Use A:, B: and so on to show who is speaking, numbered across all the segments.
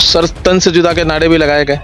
A: Sir तन से जुदा के नारे भी लगाए गए।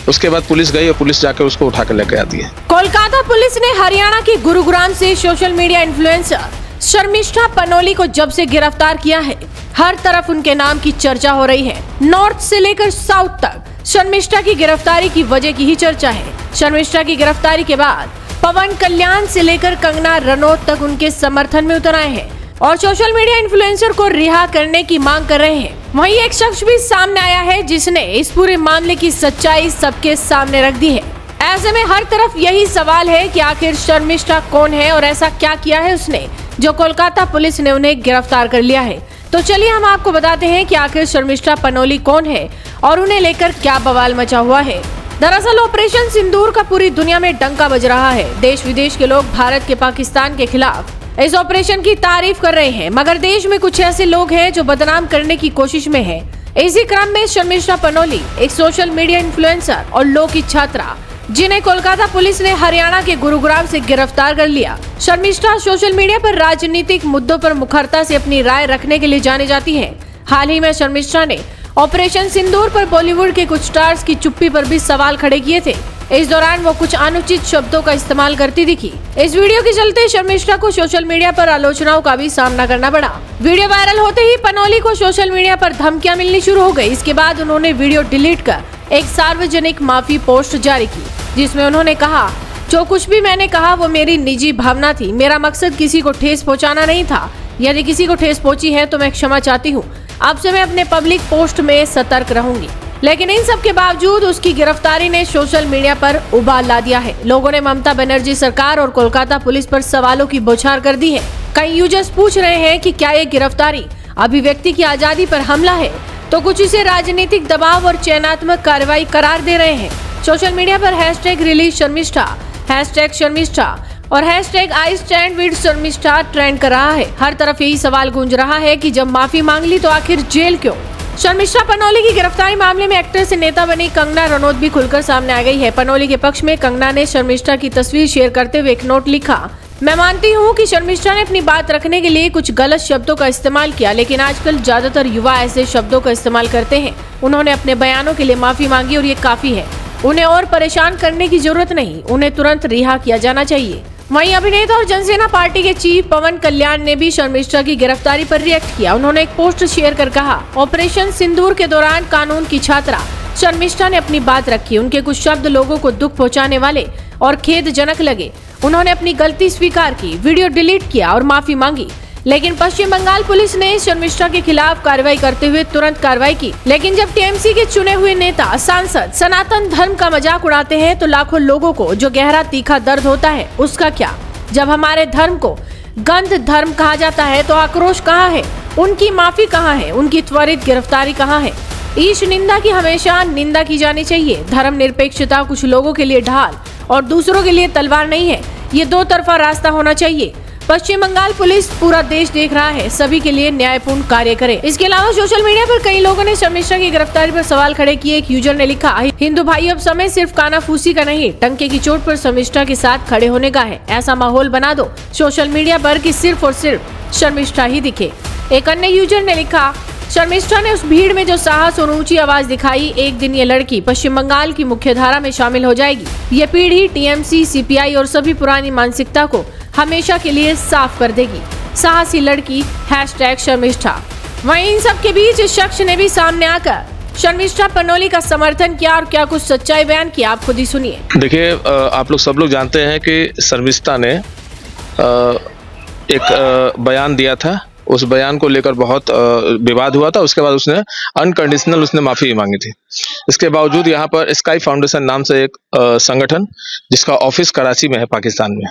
A: उसके बाद पुलिस गई और पुलिस जाके उसको उठा कर लेके आती है।
B: कोलकाता पुलिस ने हरियाणा के गुरुग्राम से social media influencer Sharmishtha Panoli को जब से गिरफ्तार किया है, हर तरफ उनके नाम की चर्चा हो रही है। नॉर्थ से लेकर साउथ तक शर्मिष्ठा की गिरफ्तारी की वजह की ही चर्चा है। शर्मिष्ठा की गिरफ्तारी के बाद पवन कल्याण से लेकर कंगना रनौत तक उनके समर्थन में उतर आए हैं और सोशल मीडिया इन्फ्लुएंसर को रिहा करने की मांग कर रहे हैं। वहीं एक शख्स भी सामने आया है जिसने इस पूरे मामले की सच्चाई सबके सामने रख दी है। ऐसे में हर तरफ यही सवाल है कि आखिर शर्मिष्ठा कौन है और ऐसा क्या किया है उसने जो कोलकाता पुलिस ने उन्हें गिरफ्तार कर लिया है। तो चलिए हम आपको बताते हैं कि आखिर शर्मिष्ठा पनोली कौन है और उन्हें लेकर क्या बवाल मचा हुआ है। दरअसल ऑपरेशन सिंदूर का पूरी दुनिया में डंका बज रहा है। देश विदेश के लोग भारत के पाकिस्तान के खिलाफ इस ऑपरेशन की तारीफ कर रहे हैं, मगर देश में कुछ ऐसे लोग हैं जो बदनाम करने की कोशिश में हैं। इसी क्रम में शर्मिष्ठा पनोली एक सोशल मीडिया इन्फ्लुएंसर और लॉ की छात्रा जिन्हें कोलकाता पुलिस ने हरियाणा के गुरुग्राम से गिरफ्तार कर लिया। शर्मिष्ठा सोशल मीडिया पर राजनीतिक मुद्दों पर मुखरता से अपनी राय रखने के लिए जानी जाती है। हाल ही में शर्मिष्ठा ने ऑपरेशन सिंदूर पर बॉलीवुड के कुछ स्टार्स की चुप्पी पर भी सवाल खड़े किए थे। इस दौरान वो कुछ अनुचित शब्दों का इस्तेमाल करती दिखी। इस वीडियो के चलते शर्मिष्ठा को सोशल मीडिया पर आलोचनाओं का भी सामना करना पड़ा। वीडियो वायरल होते ही पनोली को सोशल मीडिया पर धमकियां मिलनी शुरू हो गई। इसके बाद उन्होंने वीडियो डिलीट कर एक सार्वजनिक माफी पोस्ट जारी की, जिसमें उन्होंने कहा, जो कुछ भी मैंने कहा वो मेरी निजी भावना थी। मेरा मकसद किसी को ठेस पहुँचाना नहीं था। यदि किसी को ठेस पहुंची है तो मैं क्षमा चाहती हूँ। अब से मैं अपने पब्लिक पोस्ट में सतर्क रहूंगी। लेकिन इन सब के बावजूद उसकी गिरफ्तारी ने सोशल मीडिया पर उबाल ला दिया है। लोगों ने ममता बनर्जी सरकार और कोलकाता पुलिस पर सवालों की बौछार कर दी है। कई यूजर्स पूछ रहे हैं कि क्या ये गिरफ्तारी अभिव्यक्ति की आजादी पर हमला है, तो कुछ इसे राजनीतिक दबाव और चयनात्मक कार्रवाई करार दे रहे हैं। सोशल मीडिया पर hashtag release Sharmistha, hashtag Sharmistha और hashtag I stand with Sharmistha trend कर रहा है। हर तरफ यही सवाल गूंज रहा है कि जब माफी मांग ली तो आखिर जेल क्यों। शर्मिष्ठा पनोली की गिरफ्तारी मामले में एक्टर से नेता बनी कंगना रनौत भी खुलकर सामने आ गई है। पनोली के पक्ष में कंगना ने शर्मिष्ठा की तस्वीर शेयर करते हुए एक नोट लिखा, मैं मानती हूँ कि शर्मिष्ठा ने अपनी बात रखने के लिए कुछ गलत शब्दों का इस्तेमाल किया, लेकिन आजकल ज्यादातर युवा ऐसे शब्दों का इस्तेमाल करते हैं। उन्होंने अपने बयानों के लिए माफी मांगी और ये काफी है। उन्हें और परेशान करने की जरूरत नहीं, उन्हें तुरंत रिहा किया जाना चाहिए। वहीं अभिनेता और जनसेना पार्टी के चीफ पवन कल्याण ने भी शर्मिष्ठा की गिरफ्तारी पर रिएक्ट किया। उन्होंने एक पोस्ट शेयर कर कहा, ऑपरेशन सिंदूर के दौरान कानून की छात्रा शर्मिष्ठा ने अपनी बात रखी। उनके कुछ शब्द लोगों को दुख पहुंचाने वाले और खेदजनक लगे। उन्होंने अपनी गलती स्वीकार की, वीडियो डिलीट किया और माफी मांगी। लेकिन पश्चिम बंगाल पुलिस ने शर्मिष्ठा के खिलाफ कार्रवाई करते हुए तुरंत कार्रवाई की। लेकिन जब टीएमसी के चुने हुए नेता सांसद सनातन धर्म का मजाक उड़ाते हैं तो लाखों लोगों को जो गहरा तीखा दर्द होता है उसका क्या। जब हमारे धर्म को गंध धर्म कहा जाता है तो आक्रोश कहाँ है, उनकी माफी कहाँ है, उनकी त्वरित गिरफ्तारी कहाँ है। ईश निंदा की हमेशा निंदा की जानी चाहिए। धर्म निरपेक्षता कुछ लोगों के लिए ढाल और दूसरों के लिए तलवार नहीं है। ये दो तरफा रास्ता होना चाहिए। पश्चिम बंगाल पुलिस पूरा देश देख रहा है, सभी के लिए न्यायपूर्ण कार्य करे। इसके अलावा सोशल मीडिया पर कई लोगों ने शर्मिष्ठा की गिरफ्तारी पर सवाल खड़े किए। एक यूजर ने लिखा, हिंदू भाई अब समय सिर्फ कानाफूसी का नहीं, टंके की चोट पर शर्मिष्ठा के साथ खड़े होने का है। ऐसा माहौल बना दो सोशल मीडिया पर कि सिर्फ और सिर्फ शर्मिष्ठा ही दिखे। एक अन्य यूजर ने लिखा, शर्मिष्ठा ने उस भीड़ में जो साहस और ऊंची आवाज दिखाई, एक दिन ये लड़की पश्चिम बंगाल की मुख्यधारा में शामिल हो जाएगी। ये पीढ़ी टीएमसी, सीपीआई और सभी पुरानी मानसिकता को हमेशा के लिए साफ कर देगी। साहसी लड़की हैशटैग शर्मिष्ठा। वहीं इन सब के बीच इस शख्स ने भी सामने आकर शर्मिष्ठा पनोली का समर्थन किया और क्या कुछ सच्चाई बयान किया, आप खुद ही सुनिए।
A: देखिए, आप लोग सब लोग जानते हैं कि शर्मिष्ठा ने एक बयान दिया था। उस बयान को लेकर बहुत विवाद हुआ था। उसके बाद उसने अनकंडीशनल माफी मांगी थी। इसके बावजूद यहाँ पर स्काई फाउंडेशन नाम से एक संगठन जिसका ऑफिस कराची में है पाकिस्तान में,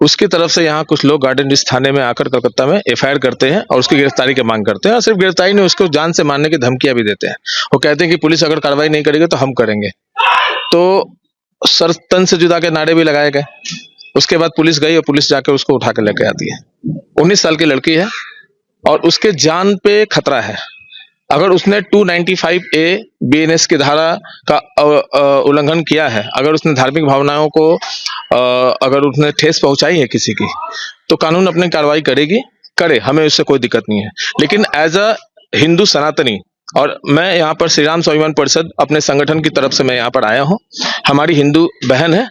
A: उसकी तरफ से यहाँ कुछ लोग गार्डन रिच थाने में आकर कलकत्ता में एफआईआर करते हैं और उसकी गिरफ्तारी की मांग करते हैं। और सिर्फ गिरफ्तारी नहीं, उसको जान से मारने की धमकियां भी देते हैं। वो कहते हैं कि पुलिस अगर कार्रवाई नहीं करेगी तो हम करेंगे। तो सर तन से जुदा के नारे भी लगाए गए। उसके बाद पुलिस गई और पुलिस जाके उसको उठा कर लेके आती है। 19 साल की लड़की है और उसके जान पे खतरा है। अगर उसने 295A BNS की धारा का उल्लंघन किया है, अगर उसने धार्मिक भावनाओं को अगर उसने ठेस पहुंचाई है किसी की, तो कानून अपनी कार्रवाई करेगी, करे, हमें उससे कोई दिक्कत नहीं है। लेकिन एज अ हिंदू सनातनी और मैं यहाँ पर श्री राम स्वाभिमान परिषद अपने संगठन की तरफ से मैं यहाँ पर आया हूँ। हमारी हिंदू बहन है,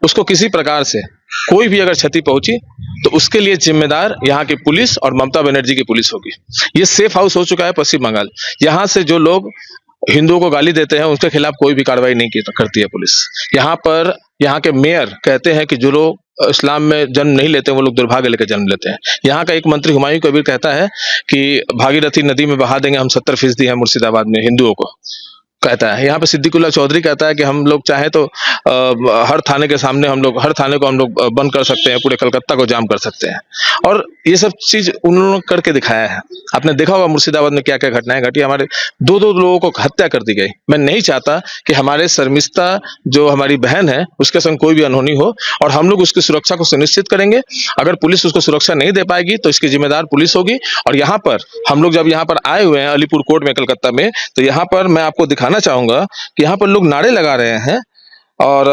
A: उसको किसी प्रकार से कोई भी अगर क्षति पहुंची तो उसके लिए जिम्मेदार यहाँ की पुलिस और ममता बनर्जी की पुलिस होगी। ये सेफ हाउस हो चुका है पश्चिम बंगाल। यहाँ से जो लोग हिंदुओं को गाली देते हैं उनके खिलाफ कोई भी कार्रवाई नहीं करती है पुलिस। यहाँ पर यहाँ के मेयर कहते हैं कि जो लोग इस्लाम में जन्म नहीं लेते वो लोग दुर्भाग्य लेकर जन्म लेते हैं। यहाँ का एक मंत्री हुमायूं कबीर कहता है कि भागीरथी नदी में बहा देंगे हम 70% है मुर्शिदाबाद में हिंदुओं को, कहता है। यहाँ पे सिद्दीकुल्ला चौधरी कहता है कि हम लोग चाहे तो हर थाने के सामने हर थाने को हम लोग बंद कर सकते हैं, पूरे कलकत्ता को जाम कर सकते हैं। और ये सब चीज उन्होंने करके दिखाया है। आपने देखा होगा मुर्शिदाबाद में क्या क्या घटनाएं घटी, हमारे दो लोगों को हत्या कर दी गई। मैं नहीं चाहता कि हमारे शर्मिष्ठा जो हमारी बहन है उसके संग कोई भी अनहोनी हो, और हम लोग उसकी सुरक्षा को सुनिश्चित करेंगे। अगर पुलिस उसको सुरक्षा नहीं दे पाएगी तो इसकी जिम्मेदार पुलिस होगी। और यहाँ पर हम लोग जब यहाँ पर आए हुए हैं अलीपुर कोर्ट में कलकत्ता में, तो यहाँ पर मैं आपको दिखाना चाहूंगा कि यहाँ पर लोग नारे लगा रहे हैं और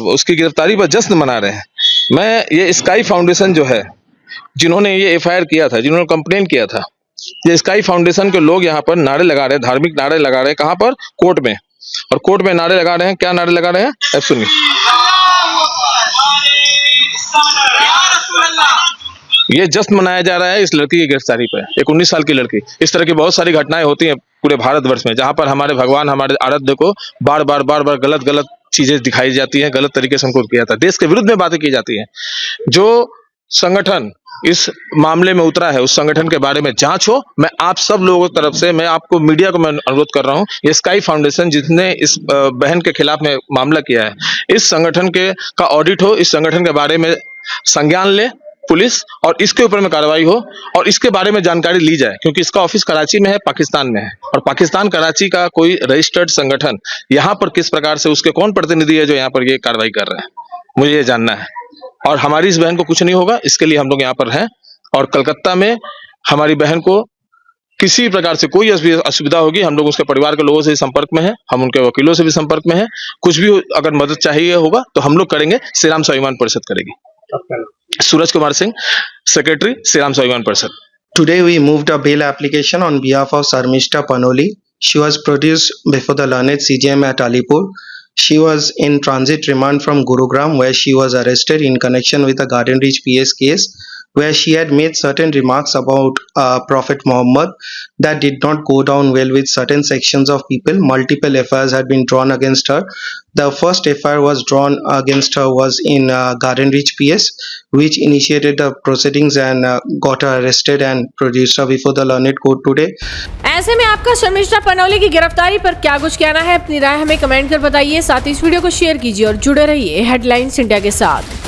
A: उसकी गिरफ्तारी पर जश्न मना रहे हैं। मैं ये स्काई फाउंडेशन जो है, जिन्होंने ये एफआईआर किया था, जिन्होंने कंप्लेन किया था, ये स्काई फाउंडेशन के लोग यहाँ पर नारे लगा रहे हैं, धार्मिक नारे लगा रहे हैं। कहाँ पर? कोर्ट में। और कोर्ट में नारे लगा रहे हैं। क्या नारे लगा रहे हैं अब सुनिए। ये जश्न मनाया जा रहा है इस लड़की की गिरफ्तारी पर, एक 19 साल की लड़की। इस तरह की बहुत सारी घटनाएं होती हैं पूरे भारतवर्ष में, जहां पर हमारे भगवान, हमारे आराध्य को बार बार गलत चीजें दिखाई जाती हैं, गलत तरीके से उनको किया जाता है, देश के विरुद्ध में बातें की जाती हैं। जो संगठन इस मामले में उतरा है उस संगठन के बारे में जांच हो। मैं आप सब लोगों की तरफ से, मैं आपको मीडिया को मैं अनुरोध कर रहा हूं, ये स्काई फाउंडेशन जिसने इस बहन के खिलाफ में मामला किया है, इस संगठन का ऑडिट हो, इस संगठन के बारे में संज्ञान ले पुलिस, और इसके ऊपर में कार्रवाई हो और इसके बारे में जानकारी ली जाए, क्योंकि इसका ऑफिस कराची में है, पाकिस्तान में है। और पाकिस्तान कराची का कोई रजिस्टर्ड संगठन यहाँ पर किस प्रकार से, उसके कौन प्रतिनिधि है जो यहाँ पर ये कार्रवाई कर रहे हैं, मुझे ये जानना है। और हमारी इस बहन को कुछ नहीं होगा, इसके लिए हम लोग यहाँ पर हैं। और कलकत्ता में हमारी बहन को किसी प्रकार से कोई असुविधा होगी, हम लोग उसके परिवार के लोगों से संपर्क में हैं, हम उनके वकीलों से भी संपर्क में हैं। कुछ भी अगर मदद चाहिए होगा तो हम लोग करेंगे, श्री राम स्वाभिमान परिषद करेगी। सूरज कुमार सिंह, सेक्रेटरी, श्री राम स्वाभिमान परिषद।
C: Today we moved a bail application on behalf of Sharmishta Panoli. She was produced before the learned CJM at Alipur. She was in transit remand from Gurugram, where she was arrested in connection with the Garden Reach PS case, where she had made certain remarks about Prophet Muhammad that did not go down well with certain sections of people. Multiple FIRs had been drawn against her. The first FIR was drawn against her was in Garden Reach PS, which initiated the proceedings and got her arrested and produced her before the learned court today.
B: ऐसे में आपका शर्मिष्ठा पनौली की गिरफ्तारी पर क्या कुछ कहना है? अपनी राय हमें कमेंट कर बताइए। साथ ही इस वीडियो को शेयर कीजिए और जुड़े रहिए हेडलाइंस इंडिया के साथ।